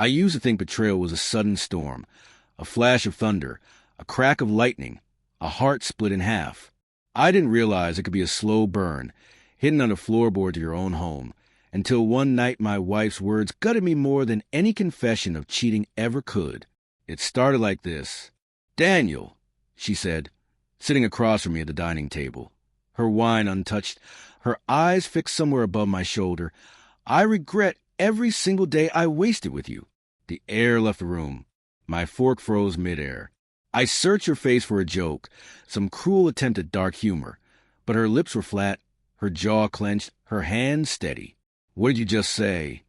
I used to think betrayal was a sudden storm, a flash of thunder, a crack of lightning, a heart split in half. I didn't realize it could be a slow burn, hidden under floorboards of your own home, until one night my wife's words gutted me more than any confession of cheating ever could. It started like this. "Daniel," she said, sitting across from me at the dining table, her wine untouched, her eyes fixed somewhere above my shoulder, "I regret every single day I wasted with you." The air left the room. My fork froze midair. I searched her face for a joke, some cruel attempt at dark humor, but her lips were flat, her jaw clenched, her hands steady. "What did you just say?"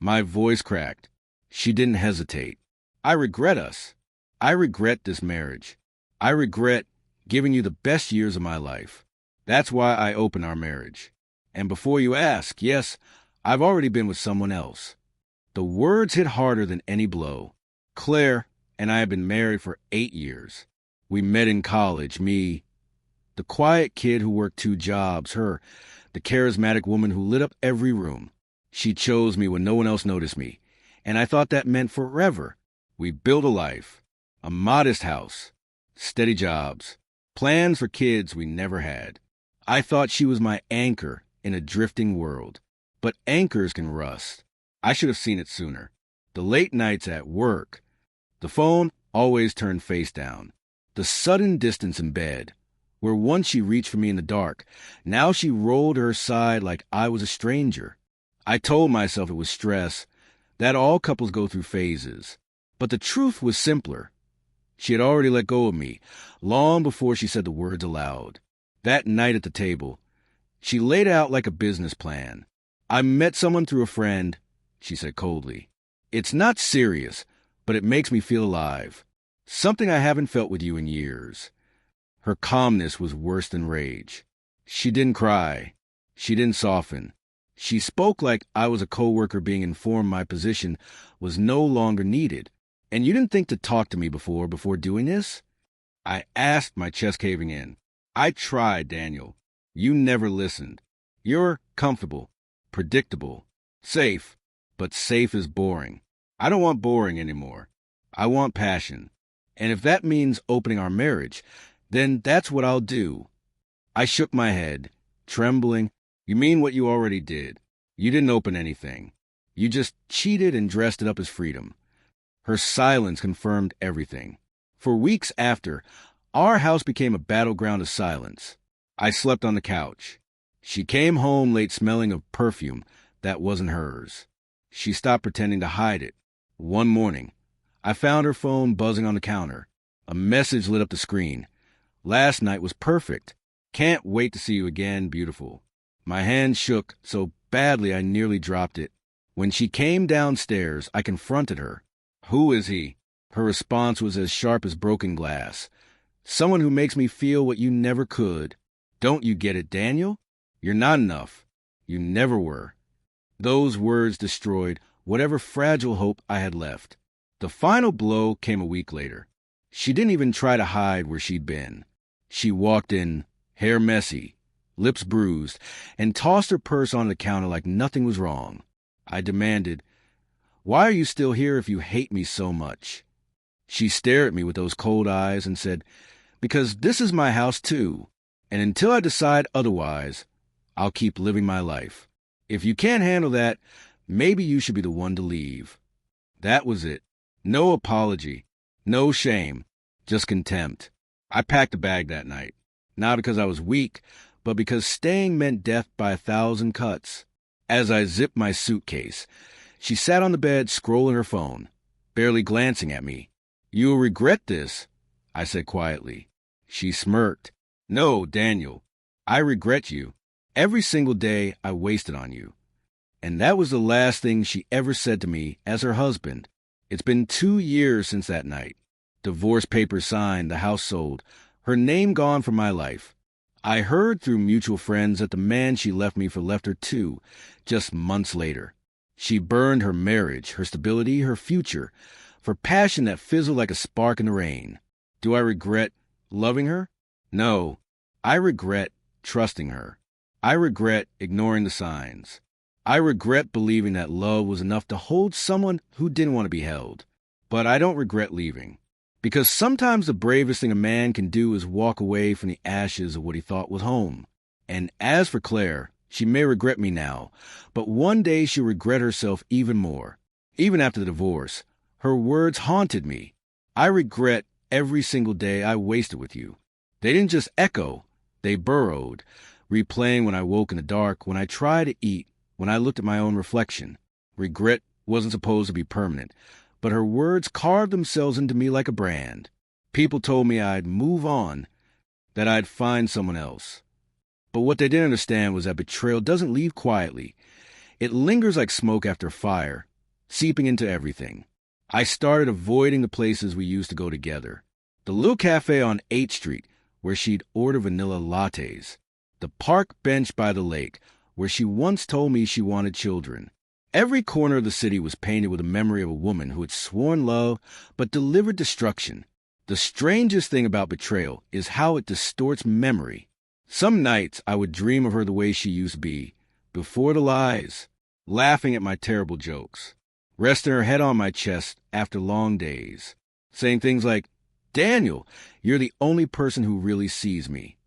My voice cracked. She didn't hesitate. "I regret us. I regret this marriage. I regret giving you the best years of my life. That's why I opened our marriage. And before you ask, yes, I've already been with someone else." The words hit harder than any blow. Claire and I have been married for 8 years. We met in college, me, the quiet kid who worked 2 jobs, her, the charismatic woman who lit up every room. She chose me when no one else noticed me, and I thought that meant forever. We built a life, a modest house, steady jobs, plans for kids we never had. I thought she was my anchor in a drifting world, but anchors can rust. I should have seen it sooner. The late nights at work, the phone always turned face down, the sudden distance in bed, where once she reached for me in the dark, now she rolled her side like I was a stranger. I told myself it was stress, that all couples go through phases. But the truth was simpler. She had already let go of me, long before she said the words aloud. That night at the table, she laid out like a business plan. "I met someone through a friend," she said coldly. "It's not serious, but it makes me feel alive. Something I haven't felt with you in years." Her calmness was worse than rage. She didn't cry. She didn't soften. She spoke like I was a coworker being informed my position was no longer needed. "And you didn't think to talk to me before doing this?" I asked, my chest caving in. "I tried, Daniel. You never listened. You're comfortable, predictable, safe, but safe is boring. I don't want boring anymore. I want passion. And if that means opening our marriage, then that's what I'll do." I shook my head, trembling. "You mean what you already did. You didn't open anything. You just cheated and dressed it up as freedom." Her silence confirmed everything. For weeks after, our house became a battleground of silence. I slept on the couch. She came home late smelling of perfume that wasn't hers. She stopped pretending to hide it. One morning, I found her phone buzzing on the counter. A message lit up the screen. "Last night was perfect. Can't wait to see you again, beautiful." My hand shook so badly I nearly dropped it. When she came downstairs, I confronted her. "Who is he?" Her response was as sharp as broken glass. "Someone who makes me feel what you never could. Don't you get it, Daniel? You're not enough. You never were." Those words destroyed whatever fragile hope I had left. The final blow came a week later. She didn't even try to hide where she'd been. She walked in, hair messy, lips bruised, and tossed her purse on the counter like nothing was wrong. I demanded, "Why are you still here if you hate me so much?" She stared at me with those cold eyes and said, "Because this is my house too, and until I decide otherwise, I'll keep living my life. If you can't handle that, maybe you should be the one to leave." That was it. No apology, no shame, just contempt. I packed a bag that night, not because I was weak, but because staying meant death by 1,000 cuts. As I zipped my suitcase, she sat on the bed scrolling her phone, barely glancing at me. "You'll regret this," I said quietly. She smirked. "No, Daniel, I regret you. Every single day I wasted on you." And that was the last thing she ever said to me as her husband. It's been 2 years since that night. Divorce papers signed, the house sold, her name gone from my life. I heard through mutual friends that the man she left me for left her too, just months later. She burned her marriage, her stability, her future, for passion that fizzled like a spark in the rain. Do I regret loving her? No. I regret trusting her. I regret ignoring the signs. I regret believing that love was enough to hold someone who didn't want to be held. But I don't regret leaving. Because sometimes the bravest thing a man can do is walk away from the ashes of what he thought was home. And as for Claire, she may regret me now, but one day she'll regret herself even more. Even after the divorce, her words haunted me. I regret every single day I wasted with you. They didn't just echo, they burrowed, replaying when I woke in the dark, when I tried to eat, when I looked at my own reflection. Regret wasn't supposed to be permanent, but her words carved themselves into me like a brand. People told me I'd move on, that I'd find someone else. But what they didn't understand was that betrayal doesn't leave quietly. It lingers like smoke after fire, seeping into everything. I started avoiding the places we used to go together. The little cafe on 8th Street, where she'd order vanilla lattes. The park bench by the lake, where she once told me she wanted children. Every corner of the city was painted with a memory of a woman who had sworn love but delivered destruction. The strangest thing about betrayal is how it distorts memory. Some nights I would dream of her the way she used to be, before the lies, laughing at my terrible jokes, resting her head on my chest after long days, saying things like, "Daniel, you're the only person who really sees me."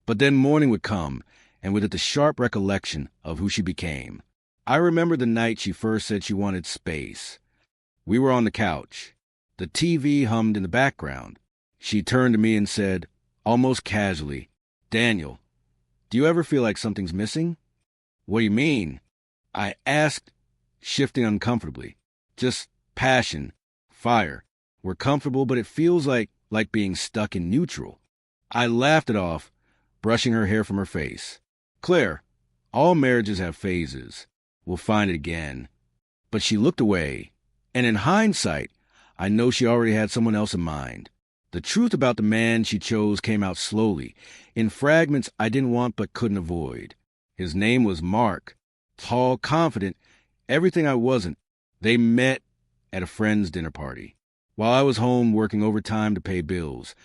But then morning would come, and with it the sharp recollection of who she became. I remember the night she first said she wanted space. We were on the couch. The TV hummed in the background. She turned to me and said, almost casually, "Daniel, do you ever feel like something's missing?" "What do you mean?" I asked, shifting uncomfortably. "Just passion, fire. We're comfortable, but it feels like being stuck in neutral." I laughed it off, brushing her hair from her face. "Claire, all marriages have phases. We'll find it again." But she looked away, and in hindsight, I know she already had someone else in mind. The truth about the man she chose came out slowly, in fragments I didn't want but couldn't avoid. His name was Mark, tall, confident, everything I wasn't. They met at a friend's dinner party. While I was home working overtime to pay bills,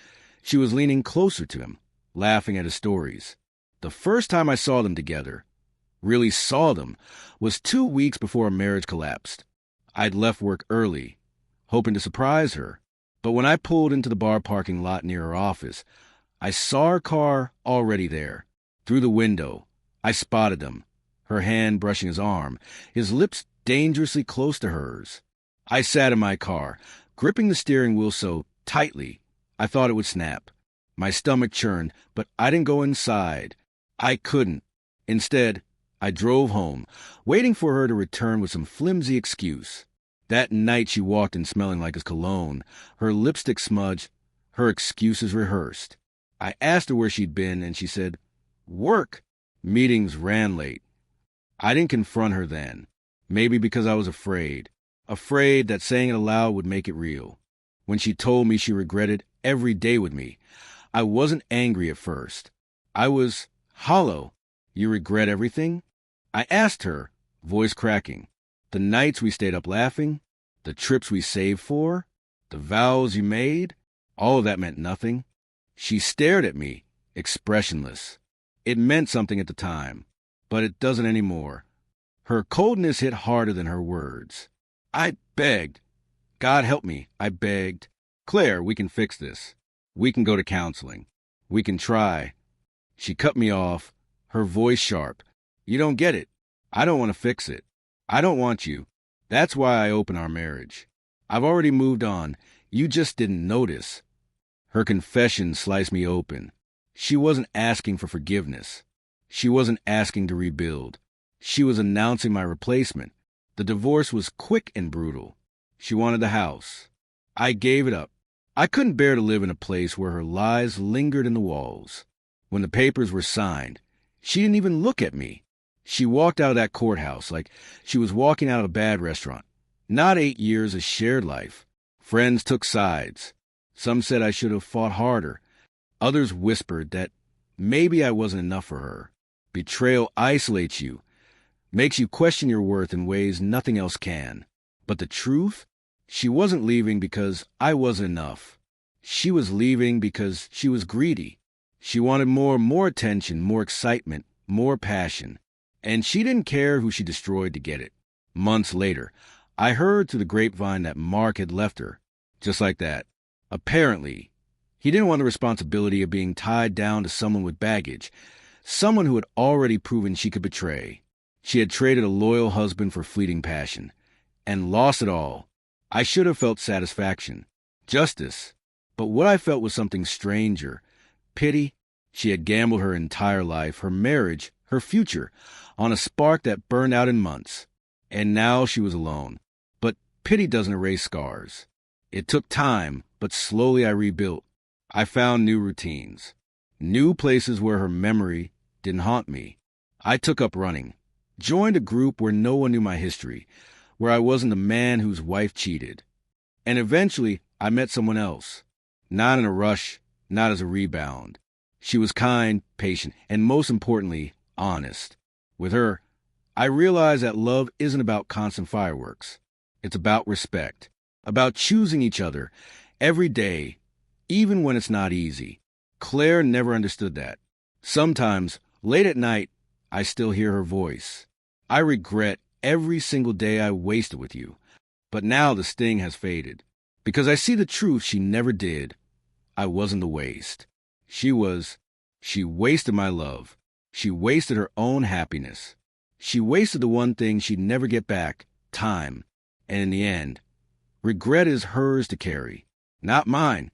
she was leaning closer to him, laughing at his stories. The first time I saw them together, really saw them, was 2 weeks before our marriage collapsed. I'd left work early, hoping to surprise her. But when I pulled into the bar parking lot near her office, I saw her car already there. Through the window, I spotted him, her hand brushing his arm, his lips dangerously close to hers. I sat in my car, gripping the steering wheel so tightly I thought it would snap. My stomach churned, but I didn't go inside. I couldn't. Instead, I drove home, waiting for her to return with some flimsy excuse. That night she walked in smelling like his cologne, her lipstick smudged, her excuses rehearsed. I asked her where she'd been, and she said, "Work." Meetings ran late. I didn't confront her then, maybe because I was afraid that saying it aloud would make it real. When she told me she regretted every day with me, I wasn't angry at first. I was hollow. "You regret everything?" I asked her, voice cracking. "The nights we stayed up laughing, the trips we saved for, the vows you made, all of that meant nothing." She stared at me, expressionless. It meant something at the time, but it doesn't anymore. Her coldness hit harder than her words. I begged. "God help me," I begged. "Claire, we can fix this. We can go to counseling. We can try." She cut me off, her voice sharp. "You don't get it. I don't want to fix it. I don't want you. That's why I opened our marriage. I've already moved on. You just didn't notice." Her confession sliced me open. She wasn't asking for forgiveness. She wasn't asking to rebuild. She was announcing my replacement. The divorce was quick and brutal. She wanted the house. I gave it up. I couldn't bear to live in a place where her lies lingered in the walls. When the papers were signed, she didn't even look at me. She walked out of that courthouse like she was walking out of a bad restaurant. Not 8 years of shared life. Friends took sides. Some said I should have fought harder. Others whispered that maybe I wasn't enough for her. Betrayal isolates you, makes you question your worth in ways nothing else can. But the truth? She wasn't leaving because I wasn't enough. She was leaving because she was greedy. She wanted more attention, more excitement, more passion. And she didn't care who she destroyed to get it. Months later, I heard through the grapevine that Mark had left her. Just like that. Apparently, he didn't want the responsibility of being tied down to someone with baggage, someone who had already proven she could betray. She had traded a loyal husband for fleeting passion, and lost it all. I should have felt satisfaction, justice, but what I felt was something stranger. Pity. She had gambled her entire life, her marriage, her future, on a spark that burned out in months. And now she was alone. But pity doesn't erase scars. It took time, but slowly I rebuilt. I found new routines, new places where her memory didn't haunt me. I took up running, joined a group where no one knew my history, where I wasn't the man whose wife cheated. And eventually, I met someone else. Not in a rush, not as a rebound. She was kind, patient, and most importantly, honest. With her, I realized that love isn't about constant fireworks. It's about respect, about choosing each other every day, even when it's not easy. Claire never understood that. Sometimes, late at night, I still hear her voice. I regret every single day I wasted with you. But now the sting has faded. Because I see the truth she never did. I wasn't the waste. She wasted my love. She wasted her own happiness. She wasted the one thing she'd never get back, time. And in the end, regret is hers to carry, not mine.